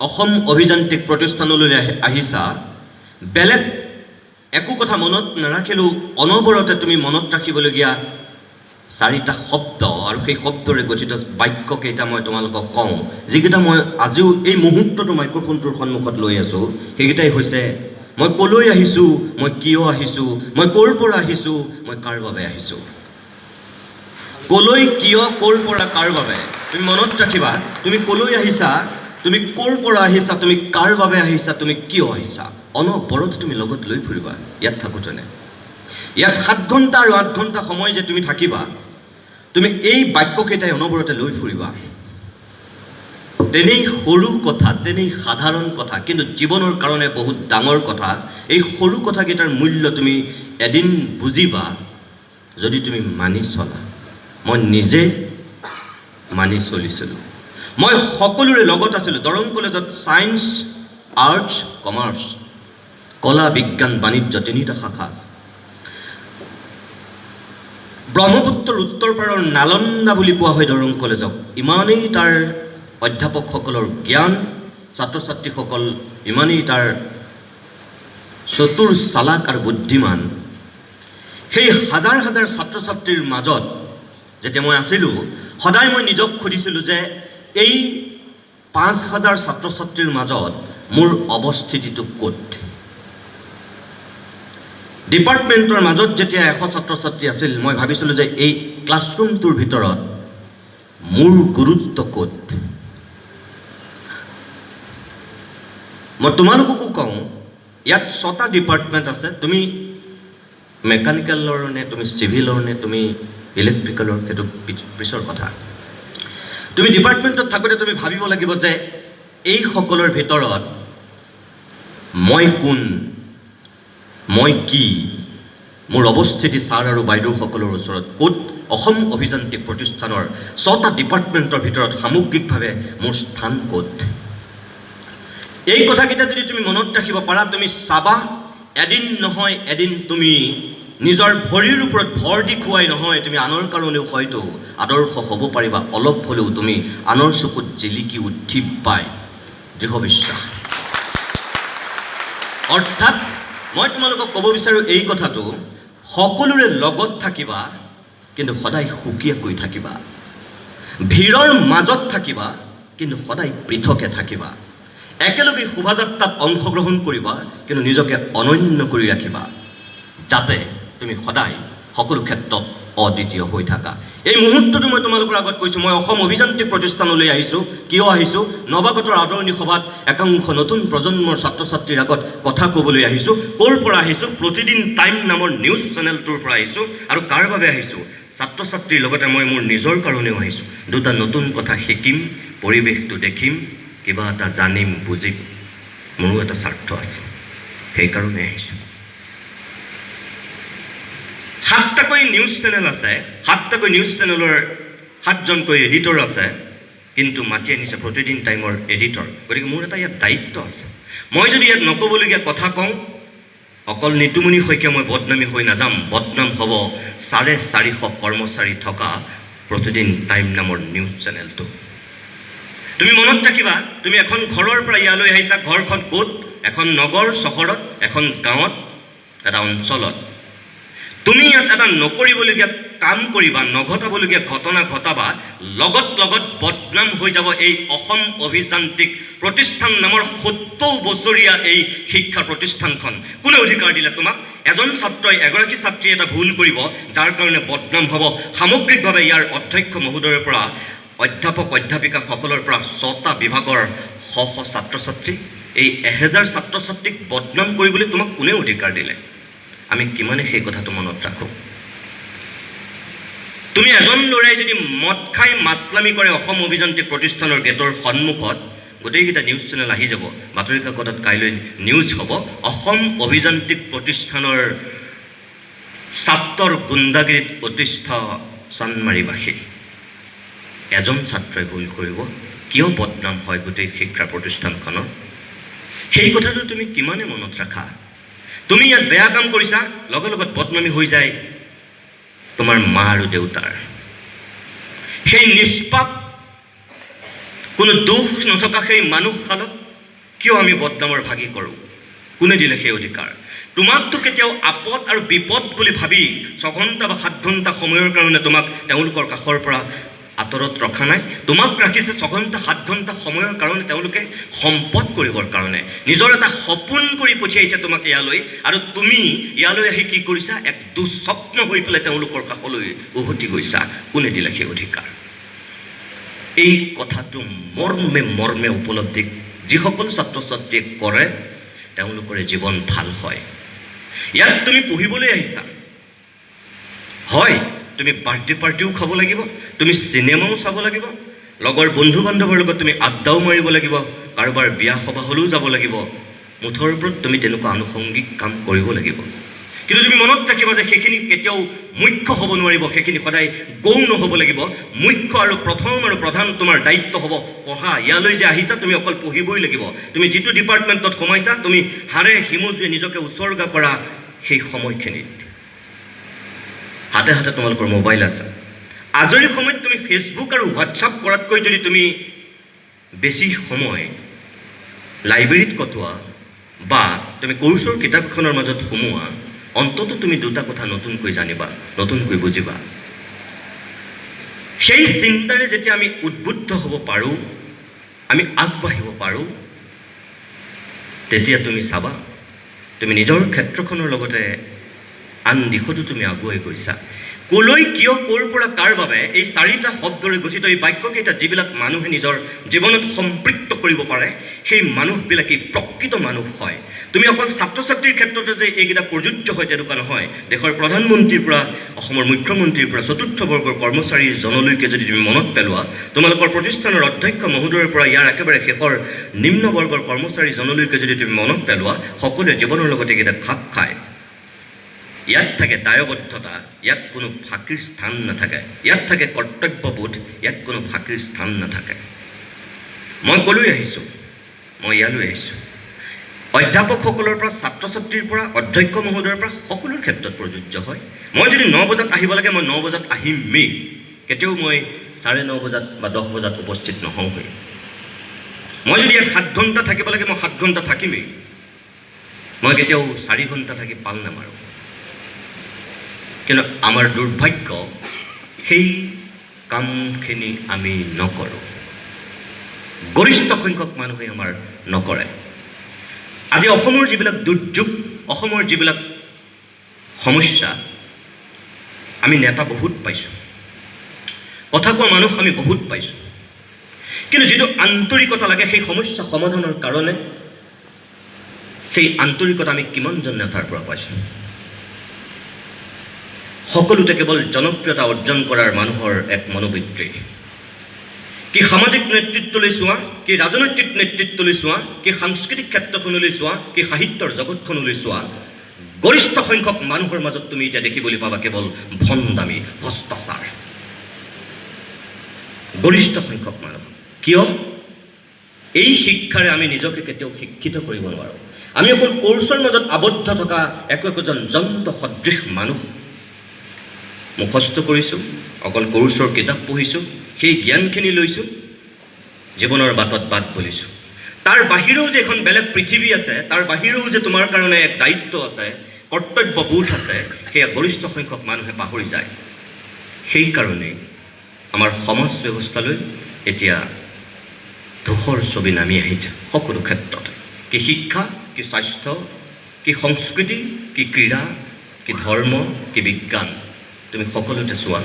অসম অভিযান্ত্ৰিক প্ৰতিষ্ঠানলৈ আহিছা, বেলেগ একো কথা মনত নাৰাখিলেও অনবৰতে তুমি মনত ৰাখিবলগীয়া 4টা শব্দ আৰু সেই শব্দৰে গঠিত বাক্য কেইটা মই তোমালোকক কওঁ, যিকেইটা মই আজিও এই মুহূৰ্তটো মাইক্ৰফোনটোৰ সন্মুখত লৈ আছোঁ। সেইকেইটাই হৈছে মই কলৈ আহিছোঁ, মই কিয় আহিছোঁ, মই ক'ৰ পৰা আহিছোঁ, মই কাৰ বাবে আহিছোঁ। কলৈ, কিয়, ক'ৰ পৰা, কাৰ বাবে। তুমি মনত ৰাখিবা, তুমি কলৈ আহিছা, তুমি ক'ৰ পৰা আহিছা, তুমি কাৰ বাবে আহিছা, তুমি কিয় আহিছা। অনবৰত তুমি লগত লৈ ফুৰিবা ইয়াত থাকোঁতেনে। ইয়াত 7 ঘণ্টা আৰু 8 ঘণ্টা সময় যে তুমি থাকিবা, তুমি এই বাক্যকেইটাই অনবৰতে লৈ ফুৰিবা। তেনেই সৰু কথা, তেনেই সাধাৰণ কথা, কিন্তু জীৱনৰ কাৰণে বহুত ডাঙৰ কথা। এই সৰু কথাকেইটাৰ মূল্য তুমি এদিন বুজিবা যদি তুমি মানি চলা। মই নিজে মানি চলিছিলোঁ। মই সকলোৰে লগত আছিলোঁ। দৰং কলেজত ছায়েন্স, আৰ্টছ, কমাৰ্চ, কলা, বিজ্ঞান, বাণিজ্য 3টা শাখা আছে। ব্ৰহ্মপুত্ৰৰ উত্তৰ পাৰৰ নালন্দা বুলি কোৱা হয় দৰং কলেজক। ইমানেই তাৰ অধ্যাপকসকলৰ জ্ঞান, ছাত্ৰ ছাত্ৰীসকল ইমানেই তাৰ চতুৰ, চালাক আৰু বুদ্ধিমান। সেই হাজাৰ হাজাৰ ছাত্ৰ ছাত্ৰীৰ মাজত যেতিয়া মই আছিলোঁ, সদায় মই নিজক সুধিছিলোঁ যে এই 5000 ছাত্ৰ ছাত্ৰীৰ মাজত মোৰ অৱস্থিতিটো ক'ত। ডিপাৰ্টমেণ্টৰ মাজত যেতিয়া 100 ছাত্ৰ ছাত্ৰী আছিল, মই ভাবিছিলোঁ যে এই ক্লাছৰুমটোৰ ভিতৰত মোৰ গুৰুত্ব ক'ত। মই তোমালোককো কওঁ, ইয়াত 6টা ডিপাৰ্টমেণ্ট আছে। তুমি মেকানিকেলৰ নে, তুমি চিভিলৰ নে, তুমি ইলেক্ট্ৰিকেলৰ, সেইটো পিছৰ কথা। তুমি ডিপাৰ্টমেণ্টত থাকোঁতে তুমি ভাবিব লাগিব যে এইসকলৰ ভিতৰত মই কোন, মই কি, মোৰ অৱস্থিতি ছাৰ আৰু বাইদেউসকলৰ ওচৰত ক'ত। অসম অভিযান্ত্ৰিক প্ৰতিষ্ঠানৰ 6টা ডিপাৰ্টমেণ্টৰ ভিতৰত সামগ্ৰিকভাৱে মোৰ স্থান ক'ত। এই কথাকেইটা যদি তুমি মনত ৰাখিব পাৰা, তুমি চাবা এদিন নহয় এদিন তুমি নিজৰ ভৰিৰ ওপৰত ভৰ দি খুৱাই নহয়, তুমি আনৰ কাৰণেও হয়তো আদৰ্শ হ'ব পাৰিবা। অলপ হ'লেও তুমি আনৰ চকুত জিলিকি উঠিবাই, দৃঢ় বিশ্বাস। অৰ্থাৎ মই তোমালোকক ক'ব বিচাৰোঁ এই কথাটো, সকলোৰে লগত থাকিবা কিন্তু সদায় সুকীয়াকৈ থাকিবা। ভিৰৰ মাজত থাকিবা কিন্তু সদায় পৃথকে থাকিবা। একেলগে শোভাযাত্ৰাত অংশগ্ৰহণ কৰিবা কিন্তু নিজকে অনন্য কৰি ৰাখিবা, যাতে তুমি সদায় সকলো ক্ষেত্ৰত অদ্বিতীয় হৈ থাকা। এই মুহূৰ্তটো মই তোমালোকৰ আগত কৈছোঁ, মই অসম অভিযান্ত্ৰিক প্ৰতিষ্ঠানলৈ আহিছোঁ। কিয় আহিছোঁ? নৱাগতৰ আদৰণি সভাত একাংশ নতুন প্ৰজন্মৰ ছাত্ৰ ছাত্ৰীৰ আগত কথা ক'বলৈ আহিছোঁ। ক'ৰ পৰা আহিছোঁ? প্ৰতিদিন টাইম নামৰ নিউজ চেনেলটোৰ পৰা আহিছোঁ। আৰু কাৰ বাবে আহিছোঁ? ছাত্ৰ ছাত্ৰীৰ লগতে মই মোৰ নিজৰ কাৰণেও আহিছোঁ। 2টা নতুন কথা শিকিম, পৰিৱেশটো দেখিম, কিবা এটা জানিম, বুজিম। মোৰো এটা স্বাৰ্থ আছে, সেইকাৰণে আহিছোঁ। 7টাকৈ নিউজ চেনেল আছে, 7টাকৈ নিউজ চেনেলৰ 7জনকৈ এডিটৰ আছে, কিন্তু মাতি আনিছে প্ৰতিদিন টাইমৰ এডিটৰ। গতিকে মোৰ এটা ইয়াত দায়িত্ব আছে। মই যদি ইয়াত নক'বলগীয়া কথা কওঁ, অকল নিতুমণি শইকীয়া মই বদনামী হৈ নাযাম, বদনাম হ'ব 450 কৰ্মচাৰী থকা প্ৰতিদিন টাইম নামৰ নিউজ চেনেলটো। তুমি মনত ৰাখিবা, তুমি এখন ঘৰৰ পৰা ইয়ালৈ আহিছা। ঘৰখন ক'ত? এখন নগৰ চহৰত, এখন গাঁৱত, এটা অঞ্চলত। তুমি ইয়াত এটা নকৰিবলগীয়া কাম কৰিবা, নঘটাবলগীয়া ঘটনা ঘটাবা, লগত লগত বদনাম হৈ যাব এই অসম অভিযান্ত্ৰিক প্ৰতিষ্ঠান নামৰ 70 বছৰীয়া এই শিক্ষা প্ৰতিষ্ঠানখন। কোনে অধিকাৰ দিলে তোমাক? এজন ছাত্ৰই, এগৰাকী ছাত্ৰীয়ে এটা ভুল কৰিব, যাৰ কাৰণে বদনাম হ'ব। সামগ্ৰিকভাৱে ইয়াৰ অধ্যক্ষ মহোদয়ৰ পৰা, অধ্যাপক অধ্যাপিকাসকলৰ পৰা, 6টা বিভাগৰ শ শ ছাত্ৰ ছাত্ৰী, এই 1000 ছাত্ৰ ছাত্ৰীক বদনাম কৰিবলৈ তোমাক কোনে অধিকাৰ দিলে? আমি কিমানে সেই কথাটো মনত ৰাখোঁ। তুমি এজন ল'ৰাই যদি মদ খাই মাতলামি কৰে অসম অভিযান্ত্ৰিক প্ৰতিষ্ঠানৰ গেটৰ সন্মুখত, গোটেইকেইটা নিউজ চেনেল আহি যাব, বাতৰি কাকতত কাইলৈ নিউজ হ'ব, অসম অভিযান্ত্ৰিক প্ৰতিষ্ঠানৰ ছাত্ৰৰ গুণ্ডাগিৰিত অতিষ্ঠ চান্দমাৰীবাসী। এজন ছাত্ৰই ভুল কৰিব, কিয় বদনাম হয় গোটেই শিক্ষা প্ৰতিষ্ঠানখনৰ? সেই কথাটো তুমি কিমানে মনত ৰাখা? তুমি ইয়াত বেয়া কাম কৰিছা, লগে লগত বদনামী হৈ যায় তোমাৰ মা আৰু দেউতাৰ। সেই নিষ্পাপ কোনো দোষ নথকা সেই মানুহহালক কিয় আমি বদনামৰ ভাগি কৰোঁ? কোনে দিলে সেই অধিকাৰ? তোমাকতো কেতিয়াও আপদ আৰু বিপদ বুলি ভাবি 6 ঘণ্টা বা 7 ঘণ্টা সময়ৰ কাৰণে তোমাক তেওঁলোকৰ কাষৰ পৰা আঁতৰত ৰখা নাই। তোমাক ৰাখিছে 6 ঘণ্টা 7 ঘণ্টা সময়ৰ কাৰণে তেওঁলোকে সম্পদ কৰিবৰ কাৰণে। নিজৰ এটা সপোন কৰি পঠিয়াইছে তোমাক ইয়ালৈ, আৰু তুমি ইয়ালৈ আহি কি কৰিছা? এক দুঃস্বপ্ন হৈ পেলাই তেওঁলোকৰ কাষলৈ উভতি গৈছা। কোনে দিলে সেই অধিকাৰ? এই কথাটো মৰ্মে মৰ্মে উপলব্ধি যিসকল ছাত্ৰ ছাত্ৰীয়ে কৰে তেওঁলোকৰে জীৱন ভাল হয়। ইয়াত তুমি পঢ়িবলৈ আহিছা, হয়, তুমি বাৰ্থডে পাৰ্টিও খাব লাগিব, তুমি চিনেমাও চাব লাগিব, লগৰ বন্ধু বান্ধৱৰ লগত তুমি আড্ডাও মাৰিব লাগিব, কাৰোবাৰ বিয়া সভা হ'লেও যাব লাগিব, মুঠৰ ওপৰত তুমি তেনেকুৱা আনুষংগিক কাম কৰিব লাগিব। কিন্তু তুমি মনত ৰাখিবা যে সেইখিনি কেতিয়াও মুখ্য হ'ব নোৱাৰিব, সেইখিনি সদায় গৌণ হ'ব লাগিব। মুখ্য আৰু প্ৰথম আৰু প্ৰধান তোমাৰ দায়িত্ব হ'ব পঢ়া। ইয়ালৈ যে আহিছা তুমি অকল পঢ়িবই লাগিব। তুমি যিটো ডিপাৰ্টমেণ্টত সোমাইছা তুমি হাড়ে হিমজুৱে নিজকে উৎসৰ্গা কৰা সেই সময়খিনিত। হাতে হাতে তোমালোকৰ মোবাইল আছে। আজৰি সময়ত তুমি ফেচবুক আৰু হোৱাটছআপ কৰাতকৈ যদি তুমি বেছি সময় লাইব্ৰেৰীত কটোৱা বা তুমি কোৰ্চৰ কিতাপখনৰ মাজত সোমোৱা, অন্ততঃ তুমি দুটা কথা নতুনকৈ জানিবা, নতুনকৈ বুজিবা। সেই চিন্তাৰে যেতিয়া আমি উদ্বুদ্ধ হ'ব পাৰোঁ, আমি আগবাঢ়িব পাৰোঁ, তেতিয়া তুমি চাবা তুমি নিজৰ ক্ষেত্ৰখনৰ লগতে আন দিশতো তুমি আগুৱাই গৈছা। কলৈ, কিয়, ক'ৰ পৰা, কাৰ বাবে, এই 4টা শব্দৰে গঠিত এই বাক্যকেইটা যিবিলাক মানুহে নিজৰ জীৱনত সম্পৃক্ত কৰিব পাৰে, সেই মানুহবিলাকেই প্ৰকৃত মানুহ হয়। তুমি অকল ছাত্ৰ ছাত্ৰীৰ ক্ষেত্ৰতে যে এইকেইটা প্ৰযোজ্য হয় তেনেকুৱা নহয়। দেশৰ প্ৰধানমন্ত্ৰীৰ পৰা অসমৰ মুখ্যমন্ত্ৰীৰ পৰা চতুৰ্থ বৰ্গৰ কৰ্মচাৰীজনলৈকে যদি তুমি মনত পেলোৱা, তোমালোকৰ প্ৰতিষ্ঠানৰ অধ্যক্ষ মহোদয়ৰ পৰা ইয়াৰ একেবাৰে শেষৰ নিম্ন বৰ্গৰ কৰ্মচাৰীজনলৈকে যদি তুমি মনত পেলোৱা, সকলোৱে জীৱনৰ লগতে এইকেইটা খাপ খায়। ইয়াত থাকে দায়বদ্ধতা, ইয়াত কোনো ফাঁকিৰ স্থান নাথাকে। ইয়াত থাকে কৰ্তব্যবোধ, ইয়াত কোনো ফাঁকিৰ স্থান নাথাকে। মই কলৈ আহিছোঁ? মই ইয়ালৈ আহিছোঁ। অধ্যাপকসকলৰ পৰা, ছাত্ৰ ছাত্ৰীৰ পৰা, অধ্যক্ষ মহোদয়ৰ পৰা সকলোৰ ক্ষেত্ৰত প্ৰযোজ্য হয়। মই যদি 9 বজাত আহিব লাগে, মই 9 বজাত আহিমেই। কেতিয়াও মই 9:30 বজাত বা 10 বজাত উপস্থিত নহওঁগৈ। মই যদি ইয়াত 7 ঘণ্টা থাকিব লাগে, মই 7 ঘণ্টা থাকিমেই। মই কেতিয়াও 4 ঘণ্টা থাকি পাল নামাৰোঁ। কিন্তু আমাৰ দুৰ্ভাগ্য, সেই কামখিনি আমি নকৰোঁ। গৰিষ্ঠ সংখ্যক মানুহে আমাৰ নকৰে। আজি অসমৰ যিবিলাক দুৰ্যোগ, অসমৰ যিবিলাক সমস্যা, আমি নেতা বহুত পাইছোঁ, কথা কোৱা মানুহ আমি বহুত পাইছোঁ, কিন্তু যিটো আন্তৰিকতা লাগে সেই সমস্যা সমাধানৰ কাৰণে, সেই আন্তৰিকতা আমি কিমানজন নেতাৰ পৰা পাইছোঁ? সকলোতে কেৱল জনপ্ৰিয়তা অৰ্জন কৰাৰ মানুহৰ এক মনোবৃত্তি। কি সামাজিক নেতৃত্বলৈ চোৱা, কি ৰাজনৈতিক নেতৃত্বলৈ চোৱা, কি সাংস্কৃতিক ক্ষেত্ৰখনলৈ চোৱা, কি সাহিত্যৰ জগতখনলৈ চোৱা, গৰিষ্ঠ সংখ্যক মানুহৰ মাজত তুমি এতিয়া দেখিবলৈ পাবা কেৱল ভণ্ডামি, ভ্ৰষ্টাচাৰ। গৰিষ্ঠ সংখ্যক মানুহ। কিয়? এই শিক্ষাৰে আমি নিজকে কেতিয়াও শিক্ষিত কৰিব নোৱাৰোঁ। আমি অকল কোৰ্চৰ মাজত আবদ্ধ থকা একোজন যন্ত্ৰ সদৃশ মানুহ। মুখস্থ কৰিছোঁ, অকল কোৰ্চৰ কিতাপ পঢ়িছোঁ, সেই জ্ঞানখিনি লৈছোঁ, জীৱনৰ বাটত বাট বুলিছোঁ। তাৰ বাহিৰেও যে এখন বেলেগ পৃথিৱী আছে, তাৰ বাহিৰেও যে তোমাৰ কাৰণে এক দায়িত্ব আছে, কৰ্তব্যবোধ আছে, সেয়া গৰিষ্ঠ সংখ্যক মানুহে পাহৰি যায়। সেইকাৰণেই আমাৰ সমাজ ব্যৱস্থালৈ এতিয়া ধূসৰ ছবি নামি আহিছে সকলো ক্ষেত্ৰত। কি শিক্ষা, কি স্বাস্থ্য, কি সংস্কৃতি, কি ক্ৰীড়া, কি ধৰ্ম, কি বিজ্ঞান, তুমি সকলোতে চোৱা।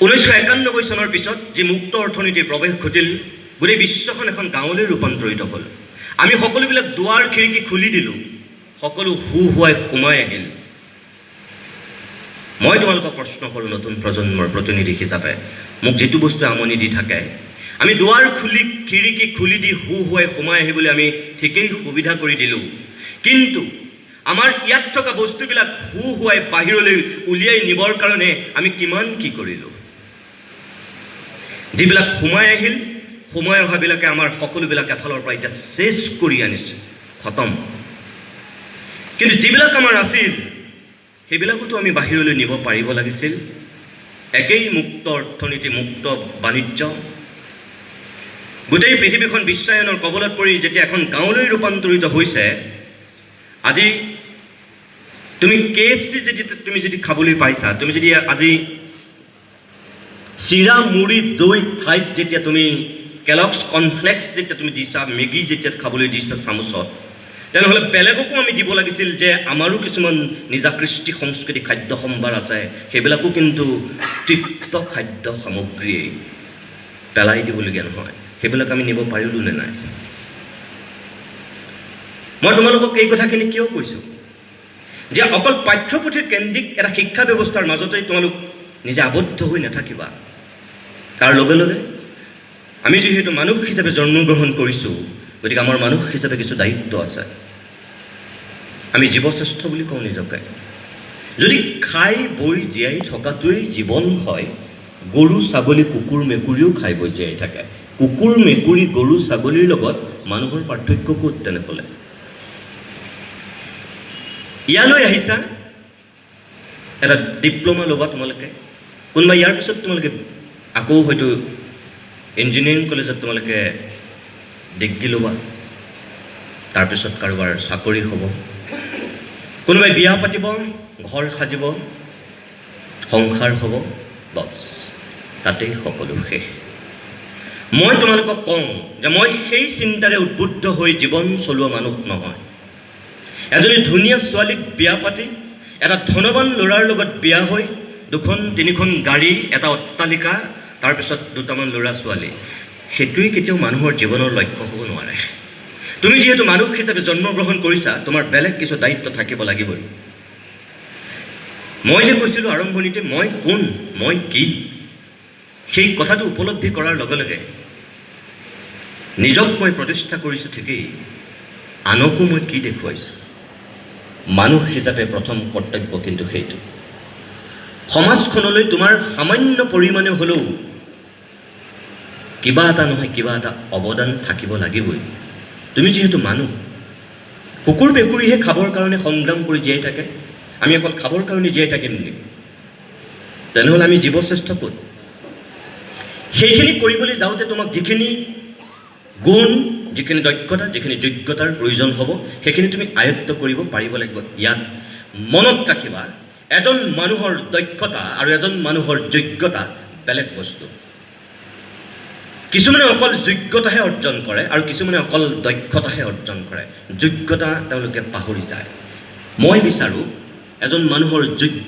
1991 চনৰ পিছত যি মুক্ত অৰ্থনীতিৰ প্ৰৱেশ ঘটিল, গোটেই বিশ্বখন এখন গাঁৱলৈ ৰূপান্তৰিত হ'ল। আমি সকলোবিলাক দুৱাৰ খিৰিকী খুলি দিলোঁ, সকলো হুৱাই সোমাই আহিল। মই তোমালোকক প্ৰশ্ন কৰোঁ, নতুন প্ৰজন্মৰ প্ৰতিনিধি হিচাপে, মোক যিটো বস্তুৱে আমনি দি থাকে, আমি দুৱাৰ খিৰিকী খুলি দি হুৱাই সোমাই আহিবলৈ আমি ঠিকেই সুবিধা কৰি দিলোঁ, কিন্তু আমাৰ ইয়াত থকা বস্তুবিলাক হুৱাই বাহিৰলৈ উলিয়াই নিবৰ কাৰণে আমি কিমান কি কৰিলোঁ? যিবিলাক সোমাই আহিল, সোমাই অহাবিলাকে আমাৰ সকলোবিলাক এফালৰ পৰা এতিয়া চেছ কৰি আনিছে, খতম। কিন্তু যিবিলাক আমাৰ আছিল সেইবিলাকোতো আমি বাহিৰলৈ নিব পাৰিব লাগিছিল। একেই মুক্ত অৰ্থনীতি, মুক্ত বাণিজ্য, গোটেই পৃথিৱীখন বিশ্বায়নৰ কবলত পৰি যেতিয়া এখন গাঁৱলৈ ৰূপান্তৰিত হৈছে, আজি তুমি KFC তুমি যদি খাবলৈ পাইছা, তুমি যদি আজি চিৰা মুড়ি দৈ ঠাইত যেতিয়া তুমি কেলগছ কৰ্ণফ্লেক্স যেতিয়া তুমি দিছা, মেগী যেতিয়া খাবলৈ দিছা চামুচত, তেনেহ'লে বেলেগকো আমি দিব লাগিছিল যে আমাৰো কিছুমান নিজা কৃষ্টি সংস্কৃতি খাদ্য সম্ভাৰ আছে, সেইবিলাকো কিন্তু তৃপ্ত খাদ্য সামগ্ৰীয়ে পেলাই দিবলগীয়া নহয়, সেইবিলাক আমি নিব পাৰিলোঁ নে নাই? মই তোমালোকক এই কথাখিনি কিয় কৈছোঁ যে অকল পাঠ্যপুথিৰ কেন্দ্ৰিক এটা শিক্ষা ব্যৱস্থাৰ মাজতেই তোমালোক নিজে আবদ্ধ হৈ নাথাকিবা। তাৰ লগে লগে আমি যিহেতু মানুহ হিচাপে জন্মগ্ৰহণ কৰিছোঁ, গতিকে আমাৰ মানুহ হিচাপে কিছু দায়িত্ব আছে। আমি জীৱশ্ৰেষ্ঠ বুলি কওঁ নিজকে। যদি খাই বৈ জীয়াই থকাটোৱেই জীৱন হয়, গৰু ছাগলী কুকুৰ মেকুৰীও খাই বৈ জীয়াই থাকে। কুকুৰ মেকুৰী গৰু ছাগলীৰ লগত মানুহৰ পাৰ্থক্য ক'ত তেনেহ'লে? ইয়ালৈ আহিছা এটা ডিপ্ল'মা ল'বা তোমালোকে, কোনোবা ইয়াৰ পিছত তোমালোকে আকৌ হয়তো ইঞ্জিনিয়াৰিং কলেজত তোমালোকে ডিগ্ৰী ল'বা, তাৰপিছত কাৰোবাৰ চাকৰি হ'ব, কোনোবাই বিয়া পাতিব, ঘৰ সাজিব, সংসাৰ হ'ব, বছ তাতেই সকলো শেষ। মই তোমালোকক কওঁ যে মই সেই চিন্তাৰে উদ্বুদ্ধ হৈ জীৱন চলোৱা মানুহ নহয়। এজনী ধুনীয়া ছোৱালীক বিয়া পাতি, এটা ধনৱান ল'ৰাৰ লগত বিয়া হৈ, 2-3খন গাড়ী, এটা অট্টালিকা, তাৰপিছত 2টামান ল'ৰা ছোৱালী, সেইটোৱেই কেতিয়াও মানুহৰ জীৱনৰ লক্ষ্য হ'ব নোৱাৰে। তুমি যিহেতু মানুহ হিচাপে জন্মগ্ৰহণ কৰিছা, তোমাৰ বেলেগ কিছু দায়িত্ব থাকিব লাগিবই। মই যে কৈছিলোঁ আৰম্ভণিতে মই কোন, মই কি, সেই কথাটো উপলব্ধি কৰাৰ লগে লগে নিজক মই প্ৰতিষ্ঠা কৰিছোঁ ঠিকেই, আনকো মই কি দেখুৱাইছোঁ। মানুহ হিচাপে প্ৰথম কৰ্তব্য কিন্তু সেইটো। সমাজখনলৈ তোমাৰ সামান্য পৰিমাণে হ'লেও কিবা এটা নহয় কিবা এটা অৱদান থাকিব লাগিবই। তুমি যিহেতু মানুহ, কুকুৰ মেকুৰীহে খাবৰ কাৰণে সংগ্ৰাম কৰি জীয়াই থাকে, আমি অকল খাবৰ কাৰণে জীয়াই থাকিম নেকি? তেনেহ'লে আমি জীৱশ্ৰেষ্ঠ ক'ত? সেইখিনি কৰিবলৈ যাওঁতে তোমাক যিখিনি গুণ, যিখিনি দক্ষতা, যিখিনি যোগ্যতাৰ প্ৰয়োজন হ'ব, সেইখিনি তুমি আয়ত্ব কৰিব পাৰিব লাগিব। ইয়াত মনত ৰাখিবা, এজন মানুহৰ দক্ষতা আৰু এজন মানুহৰ যোগ্যতা বেলেগ বস্তু। কিছুমানে অকল যোগ্যতাহে অৰ্জন কৰে আৰু কিছুমানে অকল দক্ষতাহে অৰ্জন কৰে, যোগ্যতা তেওঁলোকে পাহৰি যায়। মই বিচাৰোঁ এজন মানুহৰ যোগ্য